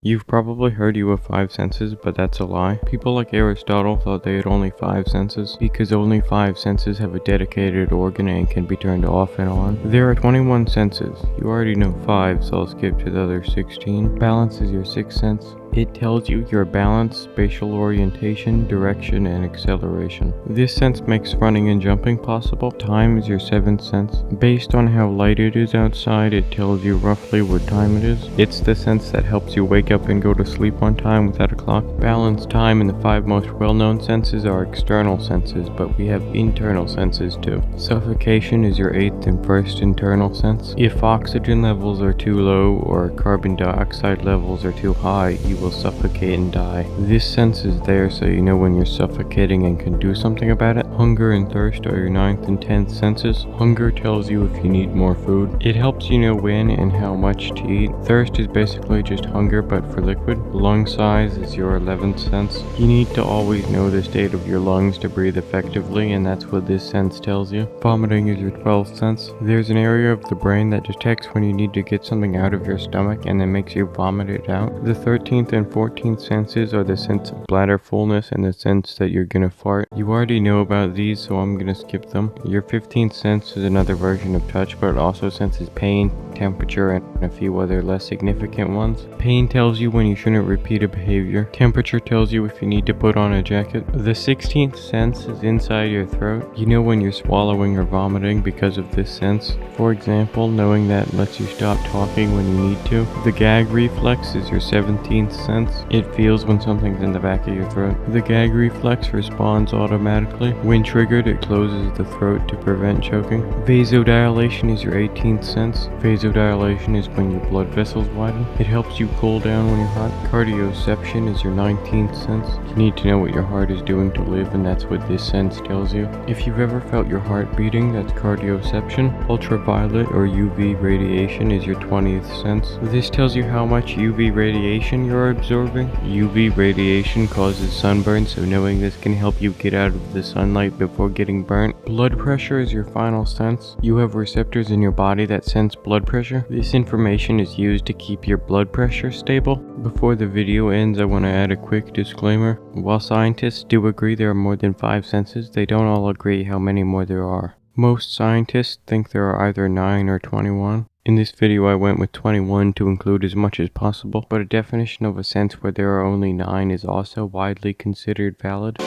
You've probably heard you have 5 senses, but that's a lie. People like Aristotle thought they had only 5 senses because only 5 senses have a dedicated organ and can be turned off and on. There are 21 senses. You already know 5, so I'll skip to the other 16. Balance is your 6th sense. It tells you your balance, spatial orientation, direction, and acceleration. This sense makes running and jumping possible. Time is your 7th sense. Based on how light it is outside, it tells you roughly what time it is. It's the sense that helps you wake up and go to sleep on time without a clock. Balance, time, and the 5 most well-known senses are external senses, but we have internal senses too. Suffocation is your 8th and 1st internal sense. If oxygen levels are too low or carbon dioxide levels are too high, you will suffocate and die. This sense is there so you know when you're suffocating and can do something about it. Hunger and thirst are your 9th and 10th senses. Hunger tells you if you need more food. It helps you know when and how much to eat. Thirst is basically just hunger but for liquid. Lung size is your 11th sense. You need to always know the state of your lungs to breathe effectively, and that's what this sense tells you. Vomiting is your 12th sense. There's an area of the brain that detects when you need to get something out of your stomach and then makes you vomit it out. The 13th and 14th senses are the sense of bladder fullness and the sense that you're gonna fart. You already know about these, so I'm gonna skip them. Your 15th sense is another version of touch, but it also senses pain, temperature, and a few other less significant ones. Pain tells you when you shouldn't repeat a behavior. Temperature tells you if you need to put on a jacket. The 16th sense is inside your throat. You know when you're swallowing or vomiting because of this sense. For example, knowing that lets you stop talking when you need to. The gag reflex is your 17th sense. It feels when something's in the back of your throat. The gag reflex responds automatically. When triggered, it closes the throat to prevent choking. Vasodilation is your 18th sense. Vasodilation is when your blood vessels widen. It helps you cool down when you're hot. Cardioception is your 19th sense. You need to know what your heart is doing to live, and that's what this sense tells you. If you've ever felt your heart beating, that's cardioception. Ultraviolet or UV radiation is your 20th sense. This tells you how much UV radiation you're absorbing. UV radiation causes sunburn, so knowing this can help you get out of the sunlight before getting burnt. Blood pressure is your final sense. You have receptors in your body that sense blood pressure. This information is used to keep your blood pressure stable. Before the video ends, I want to add a quick disclaimer. While scientists do agree there are more than 5 senses, they don't all agree how many more there are. Most scientists think there are either 9 or 21. In this video I went with 21 to include as much as possible, but a definition of a sense where there are only 9 is also widely considered valid.